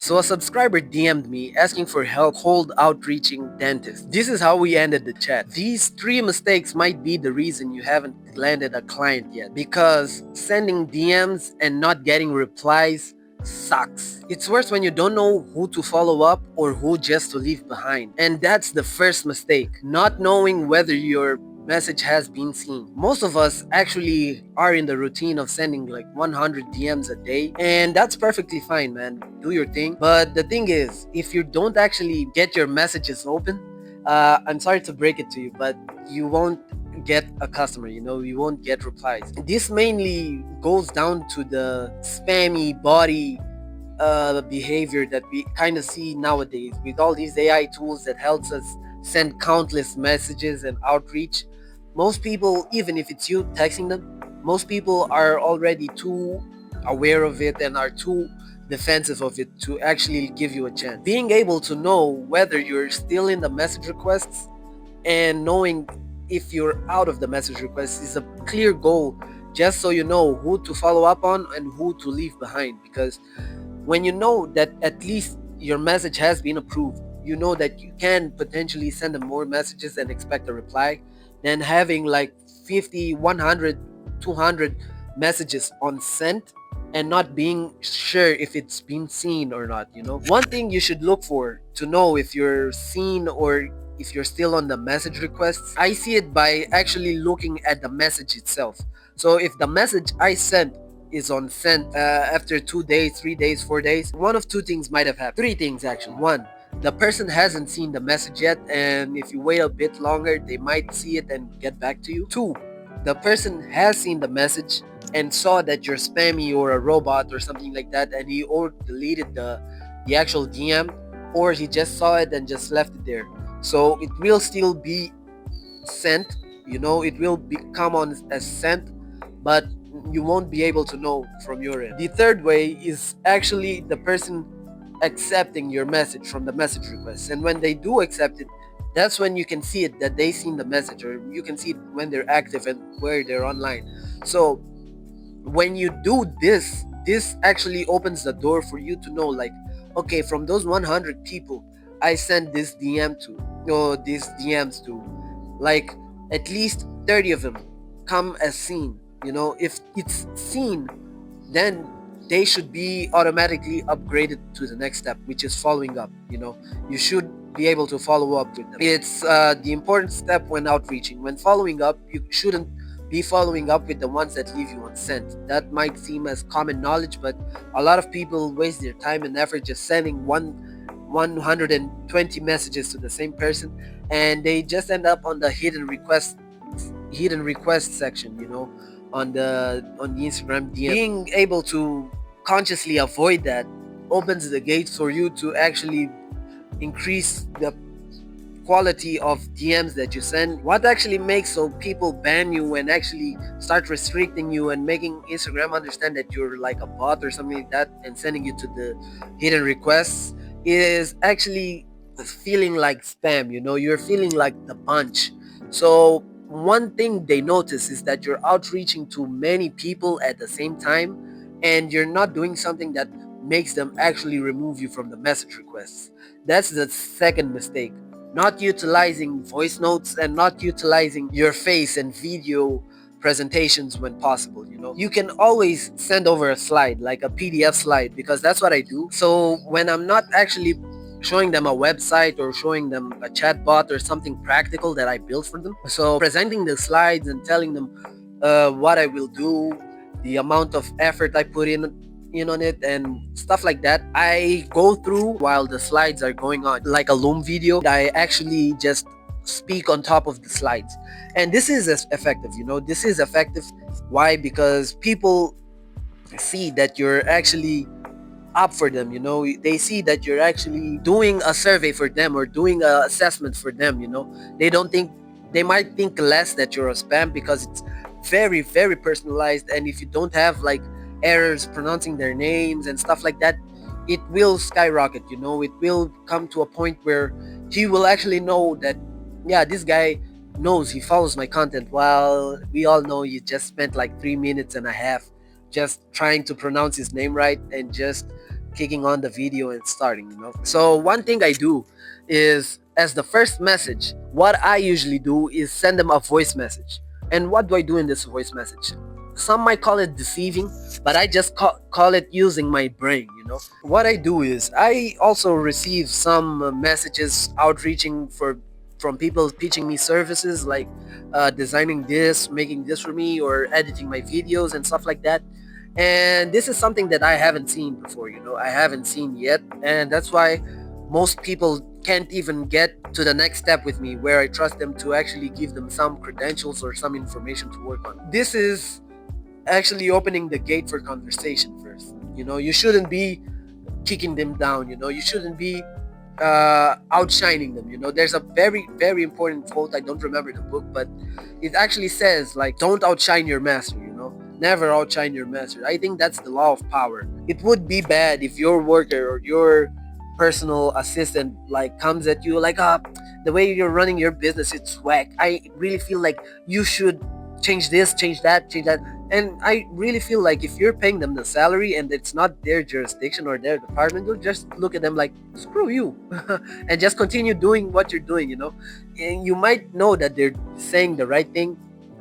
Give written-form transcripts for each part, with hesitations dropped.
So a subscriber DM'd me asking for help cold outreaching dentist. This is how we ended the chat. These three mistakes might be the reason you haven't landed a client yet, because sending DMs and not getting replies sucks. It's worse when you don't know who to follow up or who just to leave behind. And that's the first mistake, not knowing whether your message has been seen. Most of us actually are in the routine of sending like 100 DMs a day, and that's perfectly fine, man. Do your thing. But the thing is, if you don't actually get your messages open, I'm sorry to break it to you, but you won't get a customer, you won't get replies. This mainly goes down to the spammy body behavior that we kind of see nowadays with all these AI tools that helps us send countless messages and outreach. Most people, even if it's you texting them, most people are already too aware of it and are too defensive of it to actually give you a chance. Being able to know whether you're still in the message requests and knowing if you're out of the message requests is a clear goal, just so you know who to follow up on and who to leave behind. Because when you know that at least your message has been approved, you know that you can potentially send them more messages and expect a reply than having like 50, 100, 200 messages on sent and not being sure if it's been seen or not. One thing you should look for to know if you're seen or if you're still on the message requests, I see it by actually looking at the message itself. So if the message I sent is on sent after 2 days, 3 days, 4 days, one of two things might have happened. Three things actually. One, the person hasn't seen the message yet, and if you wait a bit longer, they might see it and get back to you. Two, the person has seen the message and saw that you're spammy or a robot or something like that, and he or deleted the actual DM, or he just saw it and just left it there. So it will still be sent, it will come on as sent, but you won't be able to know from your end. The third way is actually the person accepting your message from the message request, and when they do accept it, that's when you can see it that they seen the message, or you can see it when they're active and where they're online. So when you do this actually opens the door for you to know, like, okay, from those 100 people I sent this DM to, or these DMs to, like, at least 30 of them come as seen. If it's seen, then they should be automatically upgraded to the next step, which is following up. You should be able to follow up with them. It's the important step when outreaching. When following up, you shouldn't be following up with the ones that leave you unsent. That might seem as common knowledge, but a lot of people waste their time and effort just sending 120 messages to the same person, and they just end up on the hidden request section, on the Instagram DM. Being able to consciously avoid that opens the gates for you to actually increase the quality of DMs that you send. What actually makes so people ban you and actually start restricting you and making Instagram understand that you're like a bot or something like that and sending you to the hidden requests is actually feeling like spam. You're feeling like the bunch. So one thing they notice is that you're outreaching to many people at the same time, and you're not doing something that makes them actually remove you from the message requests. That's the second mistake. Not utilizing voice notes and not utilizing your face and video presentations when possible. You can always send over a slide, like a PDF slide, because that's what I do. So when I'm not actually showing them a website or showing them a chat bot or something practical that I built for them, so presenting the slides and telling them what I will do, the amount of effort I put in on it and stuff like that, I go through while the slides are going on, like a Loom video. I actually just speak on top of the slides, and this is effective. This is effective. Why? Because people see that you're actually up for them. They see that you're actually doing a survey for them or doing a assessment for them. They might think less that you're a spam because it's very, very personalized, and if you don't have like errors pronouncing their names and stuff like that, it will skyrocket. It will come to a point where he will actually know that, yeah, this guy knows, he follows my content, while we all know you just spent like 3 minutes and a half just trying to pronounce his name right and just kicking on the video and starting, So one thing I do is, as the first message, what I usually do is send them a voice message. And what do I do in this voice message? Some might call it deceiving, but I just call it using my brain. What I do is I also receive some messages outreaching from people pitching me services like designing this, making this for me, or editing my videos and stuff like that. And this is something that I haven't seen before. I haven't seen yet, and that's why most people can't even get to the next step with me, where I trust them to actually give them some credentials or some information to work on. This is actually opening the gate for conversation first. You shouldn't be kicking them down. You shouldn't be outshining them. There's a very, very important quote. I don't remember the book, but it actually says, like, don't outshine your master. Never outshine your master. I think that's the law of power. It would be bad if your worker or your personal assistant like comes at you like, the way you're running your business, it's whack. I really feel like you should change this, change that, change that. And I really feel like if you're paying them the salary and it's not their jurisdiction or their department, you'll just look at them like, screw you, and just continue doing what you're doing. And you might know that they're saying the right thing,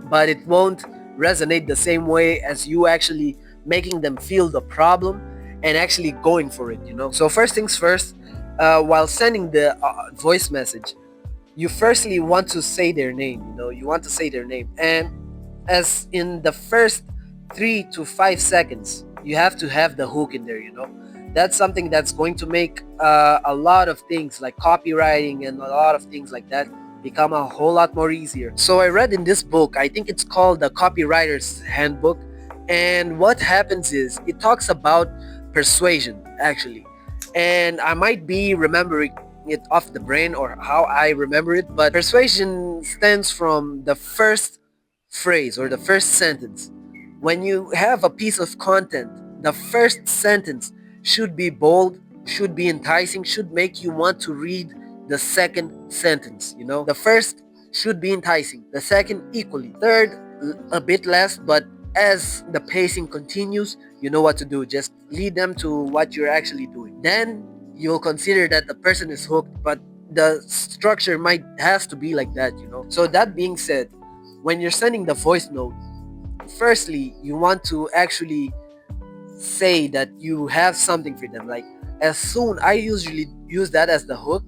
but it won't resonate the same way as you actually making them feel the problem and actually going for it. So first things first, while sending the voice message, you firstly want to say their name. You want to say their name, and as in the first 3 to 5 seconds, you have to have the hook in there. That's something that's going to make a lot of things like copywriting and a lot of things like that become a whole lot more easier. So I read in this book, I think it's called the Copywriter's Handbook, and what happens is it talks about persuasion actually, and I might be remembering it off the brain or how I remember it, but persuasion stands from the first phrase or the first sentence. When you have a piece of content, the first sentence should be bold, should be enticing, should make you want to read the second sentence. The first should be enticing, the second equally, third a bit less, but as the pacing continues, you know what to do. Just lead them to what you're actually doing. Then you'll consider that the person is hooked, but the structure might has to be like that. So that being said, when you're sending the voice note, firstly, you want to actually say that you have something for them. Like, as soon, I usually use that as the hook.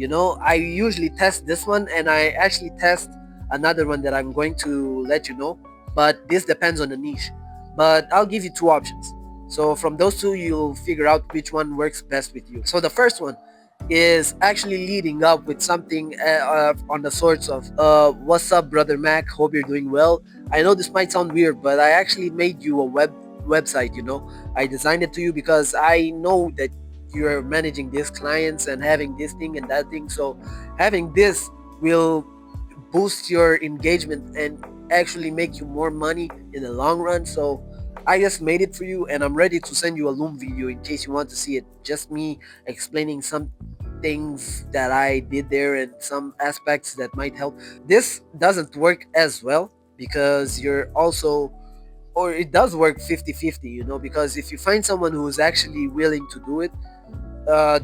I usually test this one, and I actually test another one that I'm going to let you know, but this depends on the niche. But I'll give you two options. So from those two, you'll figure out which one works best with you. So the first one is actually leading up with something on the sorts of, what's up, brother Mac, hope you're doing well. I know this might sound weird, but I actually made you a website. I designed it to you because I know that you're managing these clients and having this thing and that thing. So having this will boost your engagement and actually make you more money in the long run. So I just made it for you, and I'm ready to send you a Loom video in case you want to see it. Just me explaining some things that I did there and some aspects that might help. This doesn't work as well because you're also, or it does work 50-50, because if you find someone who is actually willing to do it,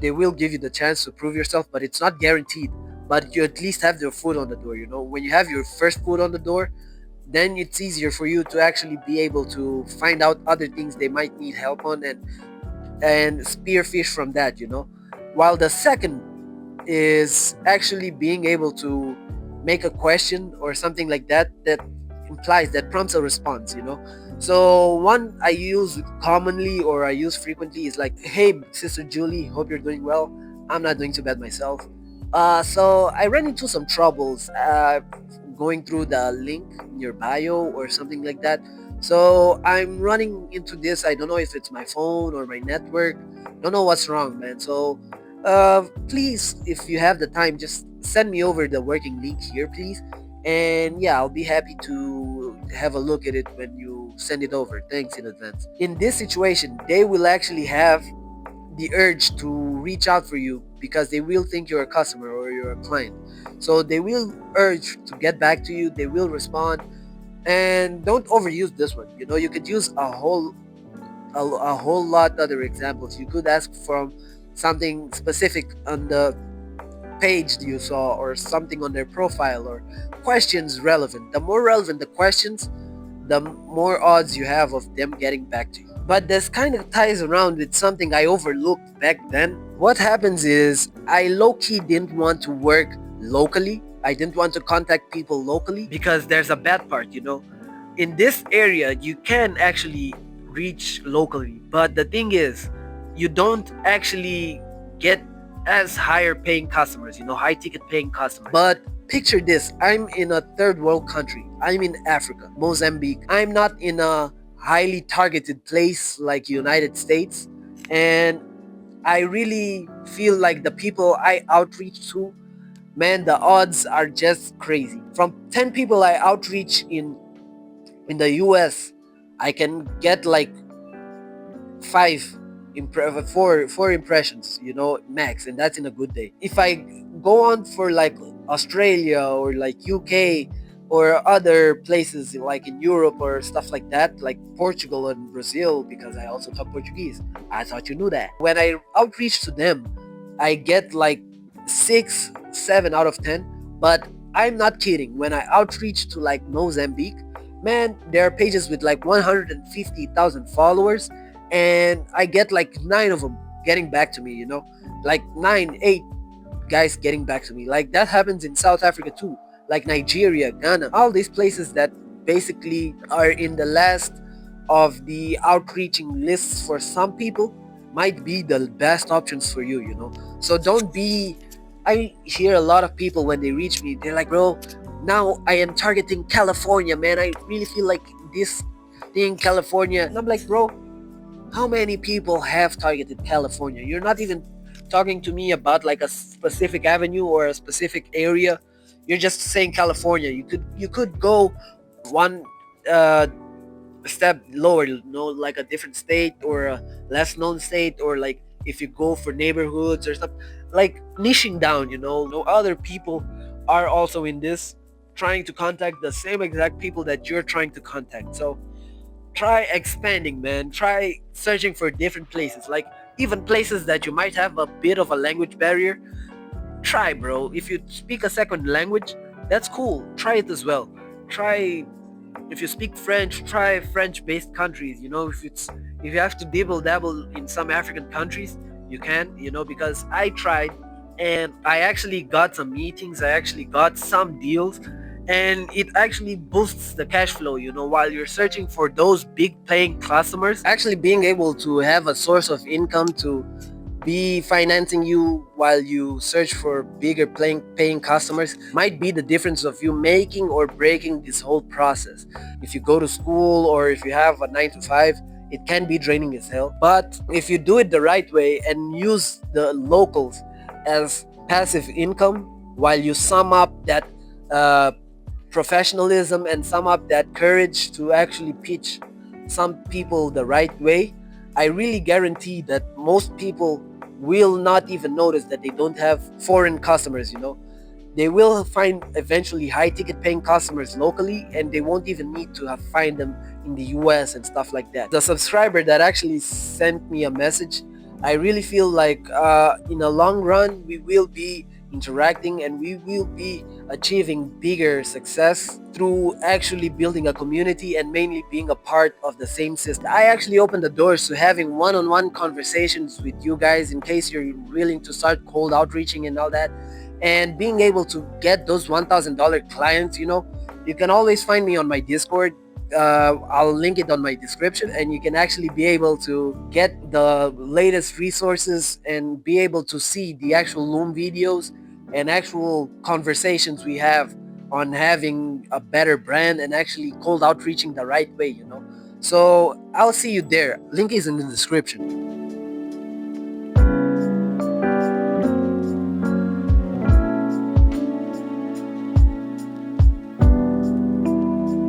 they will give you the chance to prove yourself, but it's not guaranteed. But you at least have your foot on the door. When you have your first foot on the door, then it's easier for you to actually be able to find out other things they might need help on and spearfish from that. While the second is actually being able to make a question or something like that that prompts a response. So one I use commonly or I use frequently is like, hey sister Julie, hope you're doing well. I'm not doing too bad myself. So I ran into some troubles going through the link in your bio or something like that. So I'm running into this. I don't know if it's my phone or my network. Don't know what's wrong, man. So please, if you have the time, just send me over the working link here, please. And yeah, I'll be happy to have a look at it when you send it over. Thanks in advance. In this situation, they will actually have the urge to reach out for you because they will think you're a customer or you're a client. So they will urge to get back to you. They will respond. And don't overuse this one. You could use a whole a whole lot other examples. You could ask from something specific on the page you saw, or something on their profile, or questions relevant. The more relevant the questions, the more odds you have of them getting back to you. But this kind of ties around with something I overlooked back then. What happens is, I low-key didn't want to work locally. I didn't want to contact people locally because there's a bad part, in this area you can actually reach locally, but the thing is, you don't actually get as higher paying customers, high ticket paying customers. But picture this, I'm in a third world country, I'm in Africa, Mozambique. I'm not in a highly targeted place like United States, and I really feel like the people I outreach to, man, the odds are just crazy. From 10 people I outreach in the US, I can get like five, four impressions, max, and that's in a good day. If I go on for like Australia or like UK or other places like in Europe or stuff like that, like Portugal and Brazil, because I also talk Portuguese. I thought you knew that. When I outreach to them, I get like 6, 7 out of 10. But I'm not kidding. When I outreach to like Mozambique, man, there are pages with like 150,000 followers, and I get like 9 of them getting back to me, like 9, 8 guys getting back to me. Like that happens in South Africa too, like Nigeria, Ghana, all these places that basically are in the last of the outreaching lists for some people might be the best options for you, So don't be. I hear a lot of people when they reach me, they're like, bro, now I am targeting California, man. I really feel like this thing, California. And I'm like, bro, how many people have targeted California? You're not even talking to me about like a specific avenue or a specific area. You're just saying California. You could go one step lower, like a different state or a less known state, or like if you go for neighborhoods or stuff, like niching down, no other people are also in this, trying to contact the same exact people that you're trying to contact. So try expanding, man. Try searching for different places, like even places that you might have a bit of a language barrier. Try, bro. If you speak a second language, that's cool. Try it as well. Try, if you speak French, try French-based countries. If you have to dibble dabble in some African countries, you can. Because I tried, and I actually got some meetings. I actually got some deals, and it actually boosts the cash flow. While you're searching for those big paying customers, actually being able to have a source of income to be financing you while you search for bigger paying customers might be the difference of you making or breaking this whole process. If you go to school or if you have a 9 to 5, it can be draining as hell. But if you do it the right way and use the locals as passive income, while you sum up that professionalism and sum up that courage to actually pitch some people the right way, I really guarantee that most people will not even notice that they don't have foreign customers. They will find eventually high ticket paying customers locally, and they won't even need to find them in the US and stuff like that. The subscriber that actually sent me a message, I really feel like in the long run we will be interacting and we will be achieving bigger success through actually building a community and mainly being a part of the same system. I actually opened the doors to having one-on-one conversations with you guys in case you're willing to start cold outreaching and all that, and being able to get those $1,000 clients. You can always find me on my Discord. I'll link it on my description, and you can actually be able to get the latest resources and be able to see the actual Loom videos and actual conversations we have on having a better brand and actually cold outreaching the right way. So I'll see you there. Link is in the description.